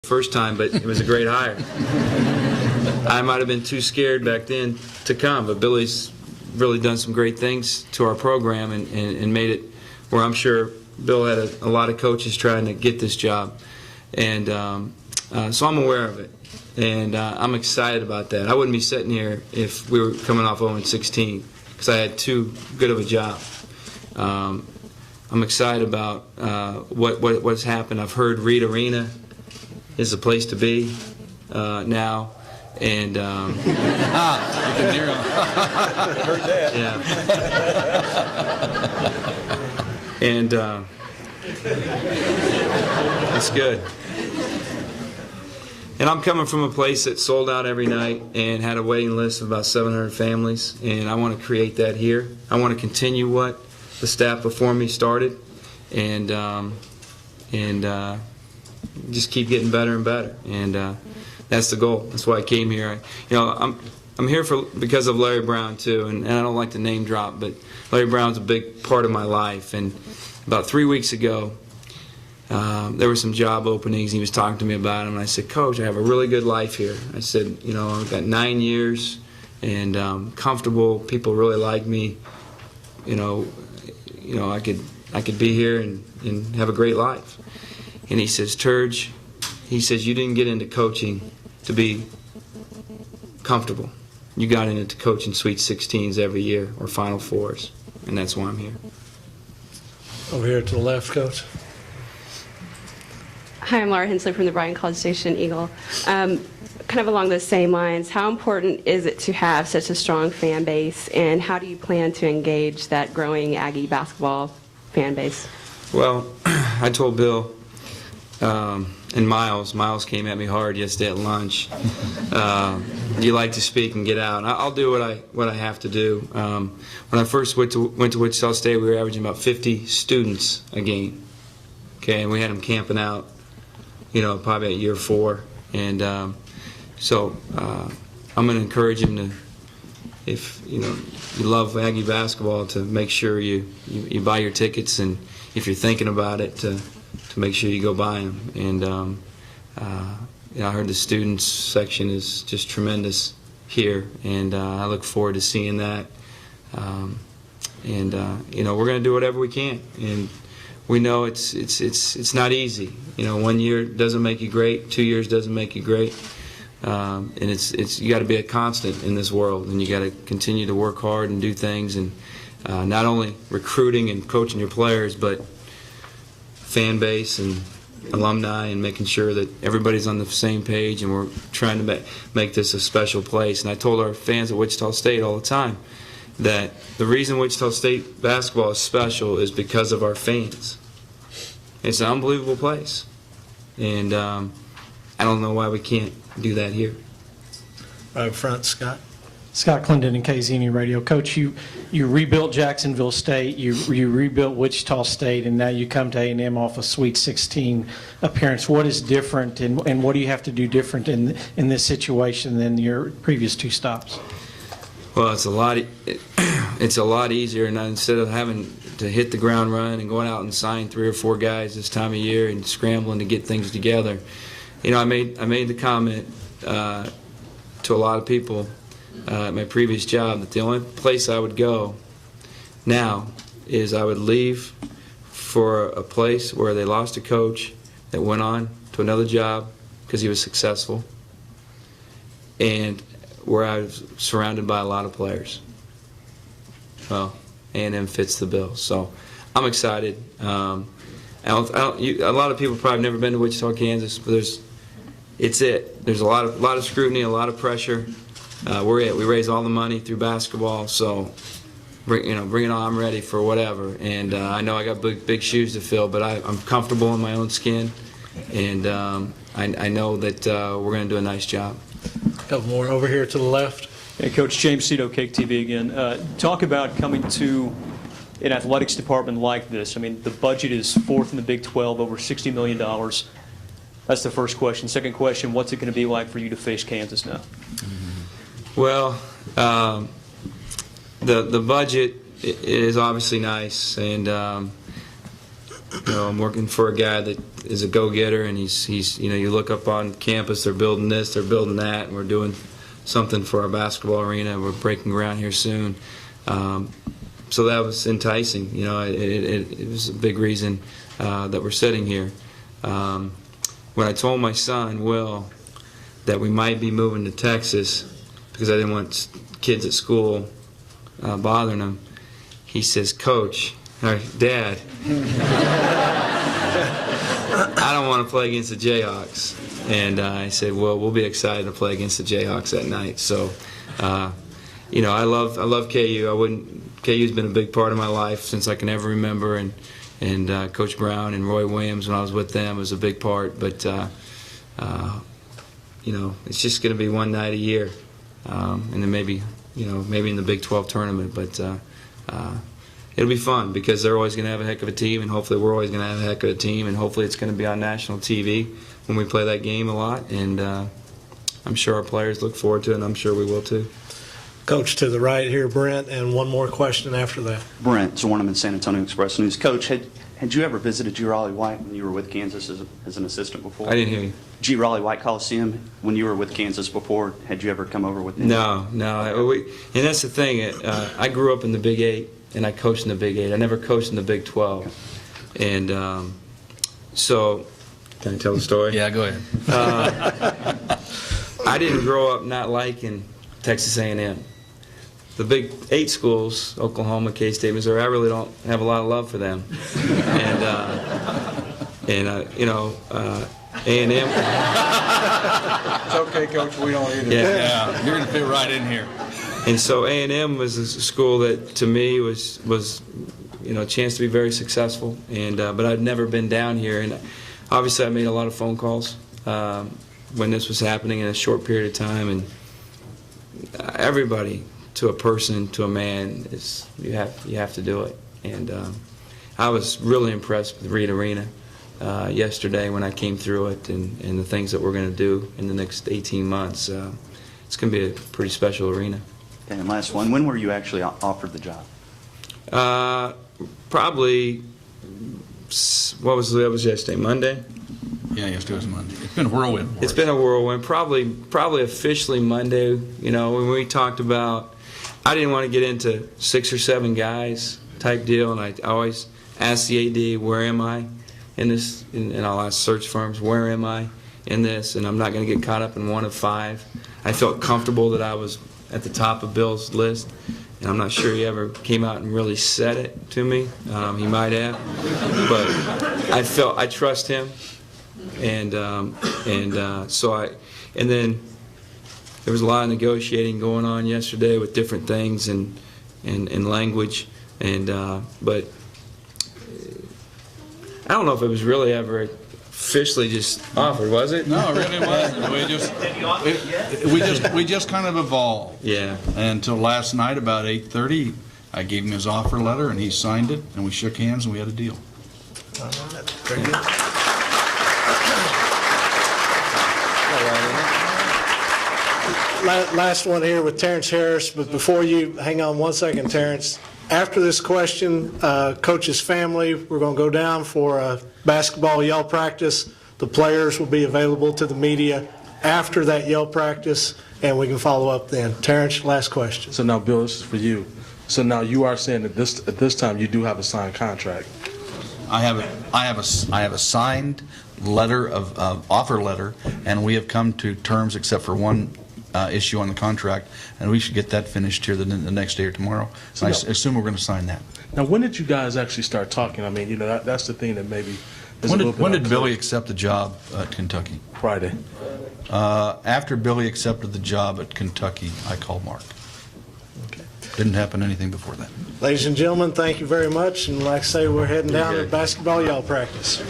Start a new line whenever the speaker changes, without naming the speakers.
first time, but it was a great hire. I might have been too scared back then to come, but Billy's really done some great things to our program and made it where I'm sure Bill had a lot of coaches trying to get this job. And so I'm aware of it, and I'm excited about that. I wouldn't be sitting here if we were coming off 0-16 because I had too good of a job. I'm excited about what's happened. I've heard Reed Arena is the place to be now, and
you can hear him. Heard that.
Yeah. And that's good. And I'm coming from a place that sold out every night and had a waiting list of about 700 families, and I want to create that here. I want to continue what the staff before me started, and just keep getting better and better. And that's the goal. That's why I came here. I'm here because of Larry Brown too, and I don't like to name drop, but Larry Brown's a big part of my life. And about 3 weeks ago, there were some job openings. He was talking to me about them, and I said, "Coach, I have a really good life here." I said, I've got 9 years, and comfortable. People really like me. I could be here and have a great life. And he says, "Turge," he says, "you didn't get into coaching to be comfortable. You got into coaching Sweet 16s every year or Final Fours, and that's why I'm here."
Over here to the left, Coach.
Hi, I'm Laura Hensley from the Bryan College Station Eagle. Kind of along those same lines, how important is it to have such a strong fan base, and how do you plan to engage that growing Aggie basketball fan base?
Well, I told Bill and Miles came at me hard yesterday at lunch. You like to speak and get out. I'll do what I have to do. When I first went to Wichita State, we were averaging about 50 students a game. Okay, and we had them camping out, probably at year 4. And so I'm going to encourage him to, if you love Aggie basketball, to make sure you buy your tickets, and if you're thinking about it, to make sure you go buy them. And I heard the students section is just tremendous here, and I look forward to seeing that. We're going to do whatever we can, and we know it's not easy. 1 year doesn't make you great, 2 years doesn't make you great, and you got to be a constant in this world, and you got to continue to work hard and do things, and not only recruiting and coaching your players, but fan base and alumni, and making sure that everybody's on the same page, and we're trying to make this a special place. And I told our fans at Wichita State all the time that the reason Wichita State basketball is special is because of our fans. It's an unbelievable place, and I don't know why we can't do that here.
Right up front, Scott.
Scott Clendon and KZNE Radio. Coach, you rebuilt Jacksonville State, you rebuilt Wichita State, and now you come to A&M off a Sweet 16 appearance. What is different, and what do you have to do different in this situation than your previous 2 stops?
Well, it's a lot easier, and instead of having to hit the ground running and going out and sign 3 or 4 guys this time of year and scrambling to get things together, I made the comment to a lot of people at my previous job that the only place I would go now is I would leave for a place where they lost a coach that went on to another job because he was successful, and where I was surrounded by a lot of players. Well, A&M fits the bill, so I'm excited. A lot of people probably have never been to Wichita, Kansas, but there's a lot of scrutiny, a lot of pressure. We raise all the money through basketball, so bring it on. I'm ready for whatever, and I know I got big shoes to fill, but I'm comfortable in my own skin, and I know that we're going to do a nice job.
A couple more over here to the left.
Hey, Coach, James Cito, Cake TV again. Talk about coming to an athletics department like this. I mean, the budget is 4th in the Big 12, over $60 million. That's the first question. Second question, what's it going to be like for you to face Kansas now?
Well, the budget is obviously nice, and I'm working for a guy that is a go-getter, and he's you look up on campus, they're building this, they're building that, and we're doing something for our basketball arena. We're breaking ground here soon. So that was enticing. It was a big reason that we're sitting here. When I told my son, Will, that we might be moving to Texas because I didn't want kids at school bothering them, he says, Coach, or Dad, I don't want to play against the Jayhawks. And I said, well, we'll be excited to play against the Jayhawks that night. So, I love KU. KU's been a big part of my life since I can ever remember, and Coach Brown and Roy Williams, when I was with them, was a big part. But it's just going to be one night a year, and then maybe in the Big 12 tournament. But it'll be fun because they're always going to have a heck of a team, and hopefully we're always going to have a heck of a team, and hopefully it's going to be on national TV when we play that game a lot. And I'm sure our players look forward to it, and I'm sure we will too.
Coach, to the right here, Brent, and one more question after that.
Brent Zorneman, San Antonio Express News. Coach, had you ever visited G. Raleigh White when you were with Kansas as an assistant before?
I didn't hear you.
G. Raleigh White Coliseum, when you were with Kansas before, had you ever come over with them?
No. And that's the thing. I grew up in the Big 8, and I coached in the Big 8. I never coached in the Big 12. And so, can I tell the story?
Yeah, go ahead.
I didn't grow up not liking Texas A&M. The Big 8 schools, Oklahoma, K-State, Missouri, I really don't have a lot of love for them. A&M.
It's okay, Coach. We don't need it.
Yeah, you're going to fit right in here.
And so A&M was a school that, to me, was a chance to be very successful. And but I'd never been down here, and obviously I made a lot of phone calls when this was happening in a short period of time. And everybody, to a person, to a man, you have to do it. And I was really impressed with Reed Arena yesterday when I came through it, and the things that we're going to do in the next 18 months. It's going to be a pretty special arena.
Okay, and last one, when were you actually offered the job?
Probably, that was yesterday, Monday?
Yeah, yesterday was Monday. It's been a whirlwind for us.
It's been a whirlwind. Probably officially Monday. When we talked about, I didn't want to get into 6 or 7 guys type deal, and I always ask the AD, where am I in this? And I'll ask search firms, where am I in this? And I'm not going to get caught up in one of 5. I felt comfortable that I was at the top of Bill's list, and I'm not sure he ever came out and really said it to me. He might have, but I trust him, and then there was a lot of negotiating going on yesterday with different things and language, but I don't know if it was really ever officially just offered, was it?
No, it really wasn't. We just kind of evolved.
Yeah.
Until last night about 8:30, I gave him his offer letter, and he signed it, and we shook hands, and we had a deal.
Very good. Last one here with Terrence Harris, but before you, hang on one second, Terrence. After this question, Coach's family, we're going to go down for a basketball yell practice. The players will be available to the media after that yell practice, and we can follow up then. Terrence, last question.
So now, Bill, this is for you. So now you are saying that at this time you do have a signed contract.
I have a signed letter of offer letter, and we have come to terms except for one issue on the contract, and we should get that finished here the next day or tomorrow. So I assume we're going to sign that.
Now, when did you guys actually start talking? I mean, that's the thing that maybe is
When did Billy accept the job at Kentucky?
Friday.
After Billy accepted the job at Kentucky, I called Mark.
Okay.
Didn't happen anything before that.
Ladies and gentlemen, thank you very much. And like I say, we're heading down to basketball yell practice.